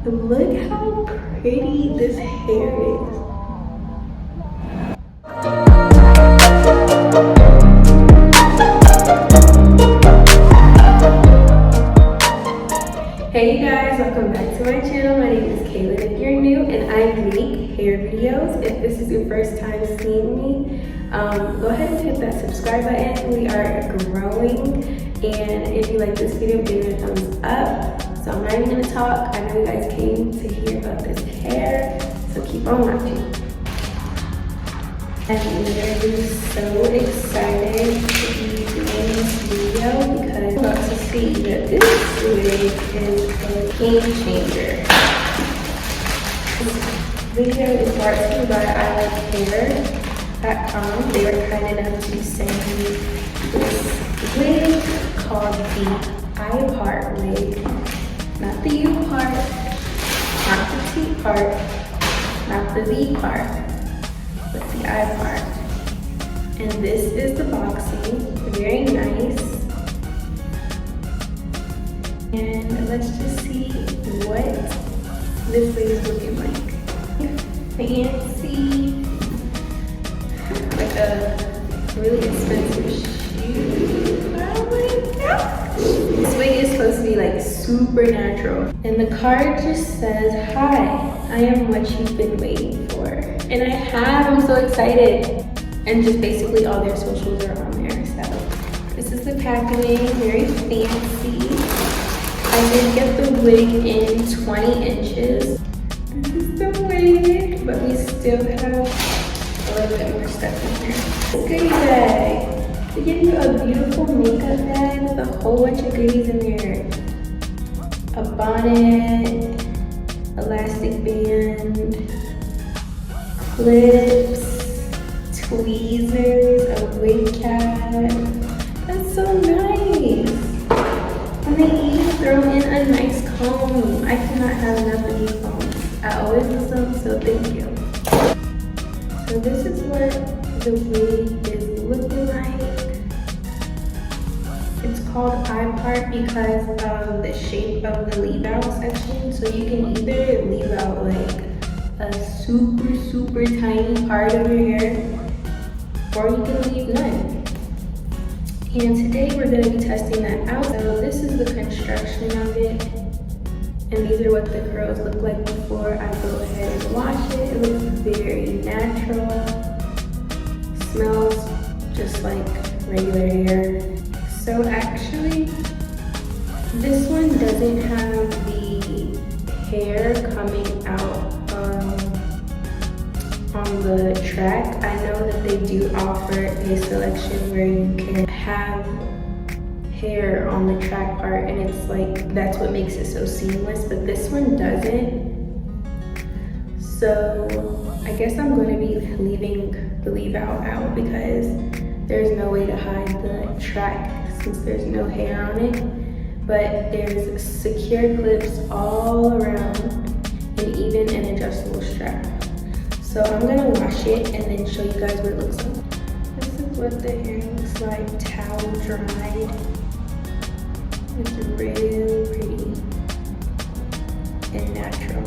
Look how pretty this hair is. Hey you guys, welcome back to my channel. My name is Kaylin if you're new, and I make hair videos. If this is your first time seeing me, go ahead and hit that subscribe button. We are growing, and if you like this video, give it a thumbs up. So I'm not even gonna talk. I know you guys came to hear about this hair, so keep on watching. I'm literally so excited to be doing this video because I'm about to see that this wig is a game changer. This video is brought to you by ILikeHair.com. They were kind enough to send me this wig called the U-part Wig. Not the U-part, not the T-part, not the V-part, but the U-part. And this is the boxing, very nice. And let's just see what this wig is looking like. Fancy, like a really expensive shoe. Oh my gosh. This wig is supposed to be like super natural. And the card just says, "Hi, I am what you've been waiting for." And I'm so excited. And just basically all their socials are on there. So this is the packaging, very fancy. I did get the wig in 20 inches. This is the wig, but we still have a little bit more stuff in here. Goodie bag. They give you a beautiful makeup bag with a whole bunch of goodies in there. A bonnet, elastic band, clips, tweezers, a wig cap. That's so nice. And they even throw in a nice comb. I cannot have enough of these combs. I always use them, so thank you. So this is what the wig is looking like. It's called U-part because of the shape of the leave out section. So you can either leave out like a super tiny part of your hair, or you can leave none. And today we're going to be testing that out. So this is the construction of it, and these are what the curls look like before I go ahead and wash it. It looks very natural, smells just like regular hair. So actually, this one doesn't have the hair coming out on the track. I know that they do offer a selection where you can have hair on the track part, and it's like that's what makes it so seamless, but this one doesn't. So I guess I'm going to be leaving the leave out because there's no way to hide the track since there's no hair on it. But there's secure clips all around and even an adjustable strap. So I'm gonna wash it and then show you guys what it looks like. This is what the hair looks like, towel dried. It's really pretty and natural.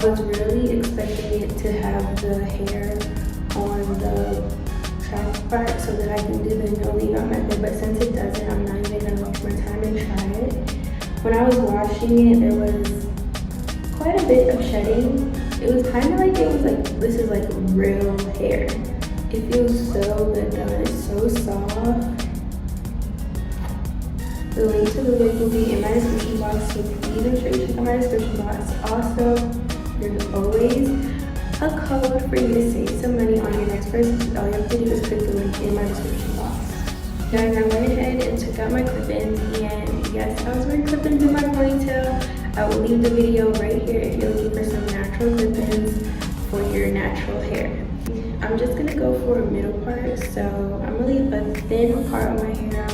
I was really expecting it to have the hair on the track part so that I can do the no leave out method, but since it doesn't, I'm not even gonna waste my time and try it. When I was washing it, there was quite a bit of shedding. It was kind of like, it was like, this is like real hair. It feels so good though, and it's so soft. The link to the wig will be in my description box, so please make sure you check out my description box. Also, there's always a code for you to save some money on your next purchase. All you have to do is click the link in my description box. Guys, I went ahead and took out my clip-ins, and yes, I was wearing clip-ins in my ponytail. I will leave the video right here if you're looking for some natural clip-ins for your natural hair. I'm just gonna go for a middle part, so I'm gonna leave a thin part of my hair out.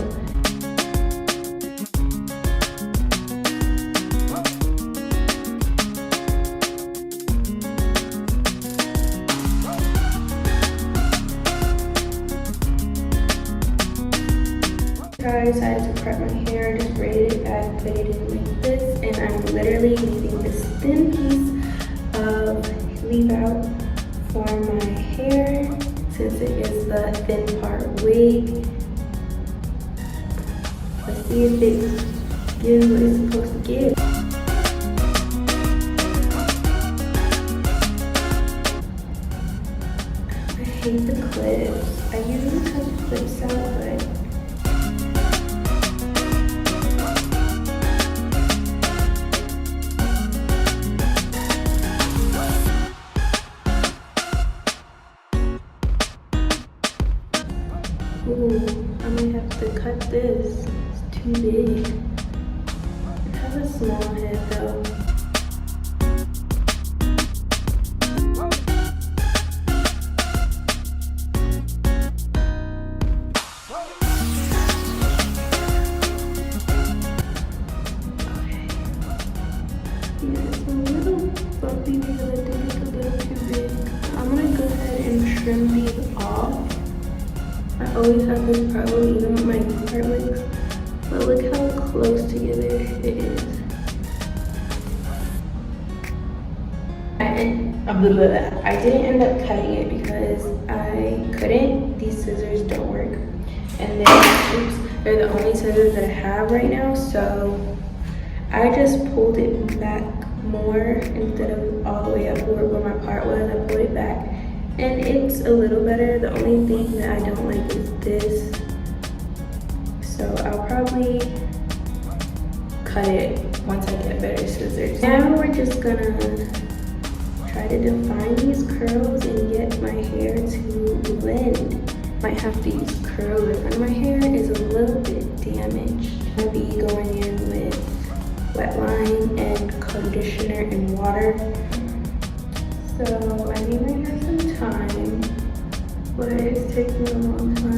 I decided to part my hair, just braided it back, put it in like this, and I'm literally using this thin piece of leave out for my hair since it is the thin part wig. Let's see if it gives what it's supposed to give. I hate the clips. I usually cut the clips out, but ooh, I might have to cut this. It's too big. It has a small head though. Okay. Yeah, it's a little bumpy because I think it's a little too big. I'm gonna go ahead and trim these off. I always have this problem even with my U-part wigs, but look how close together it is. I didn't end up cutting it because I couldn't. These scissors don't work. And then, oops, they're the only scissors that I have right now, so I just pulled it back more instead of all the way up where my part was. I pulled it back. And it's a little better. The only thing that I don't like is this. So I'll probably cut it once I get better scissors. Now we're just gonna try to define these curls and get my hair to blend. Might have to use curlers. And my hair is a little bit damaged. I'll be going in with wet line and conditioner and water. So I mean I have some time, but it's taking a long time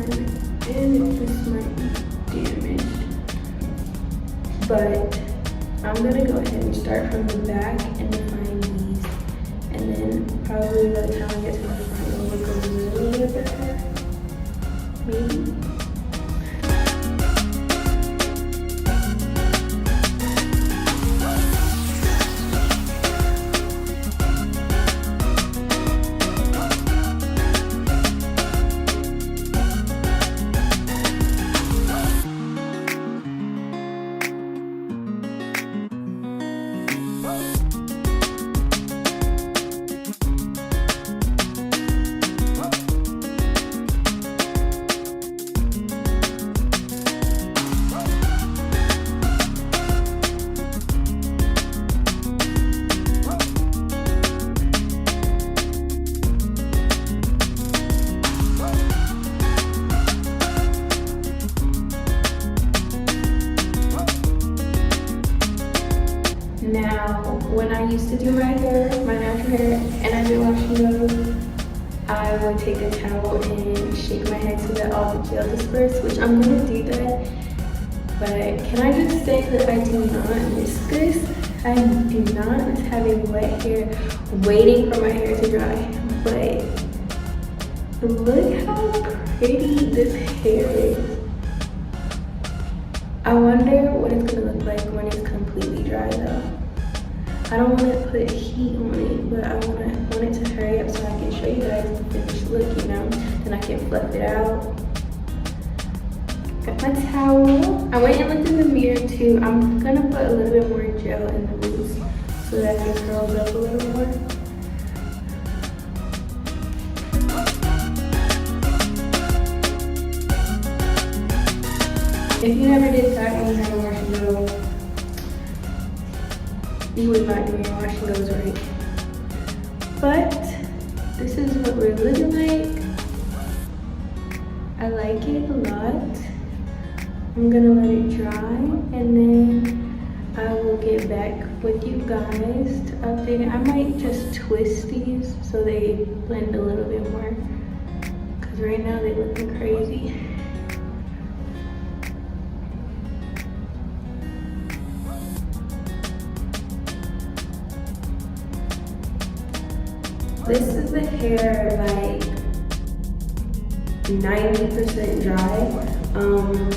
and it just might be damaged. But I'm gonna go ahead and start from the back and define these, and then probably by the time I get to the front it'll look a little bit better, maybe. Now, when I used to do my hair, my natural hair, and I did washing those, I would take a towel and shake my head so that all the gel dispersed, which I'm gonna do that. But can I just say that I do not miss this? I do not miss having wet hair, waiting for my hair to dry. But look how pretty this hair is. I wonder what it's gonna look like when it's completely dry though. I don't want to put heat on it, but I want it to hurry up so I can show you guys the finished look, you know? Then I can fluff it out. Got my towel. I went and looked in the mirror too. I'm gonna put a little bit more gel in the roots so that it curls up a little more. If you never did that when you had a wash and go, you would not do your wash and goes right. But this is what we're looking like. I like it a lot. I'm gonna let it dry and then I will get back with you guys to update it. I might just twist these so they blend a little bit more because right now they're looking crazy. This is the hair like 90% dry.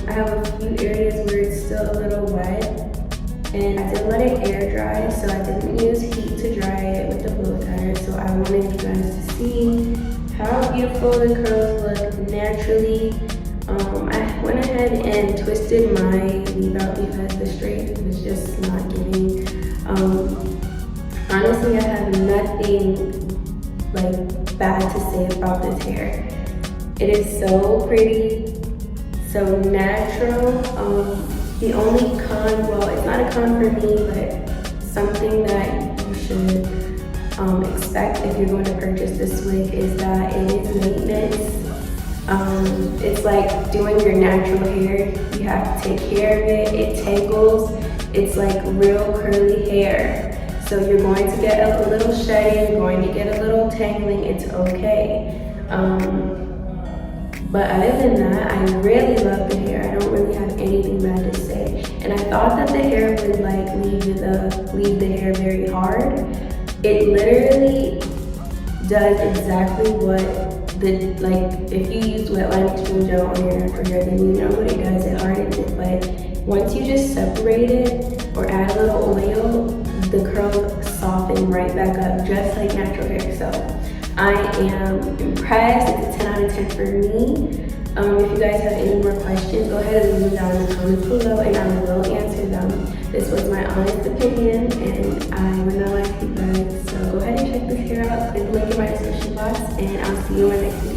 I have a few areas where it's still a little wet, and I did let it air dry, so I didn't use heat to dry it with the blow dryer. So I wanted you guys to see how beautiful the curls look naturally. I went ahead and twisted my weave out because the straight was just not giving. Honestly, I have nothing like bad to say about this hair. It is so pretty, so natural. The only con, well, it's not a con for me, but something that you should expect if you're going to purchase this wig is that it is maintenance. It's like doing your natural hair. You have to take care of it. It tangles. It's like real curly hair. So you're going to get a little shedding, you're going to get a little tangling. It's okay. But other than that, I really love the hair. I don't really have anything bad to say. And I thought that the hair would like leave the hair very hard. It literally does exactly what if you use wet line extreme gel on your natural hair, then you know what it does. It hardens it. But once you just separate it or add a little oil, the curls soften right back up, just like natural hair. So I am impressed. It's a 10 out of 10 for me. If you guys have any more questions, go ahead and leave them down in the comments below and I will answer them. This was my honest opinion and I would not like you guys. So go ahead and check this hair out. Click the link in my description box and I'll see you in my next video.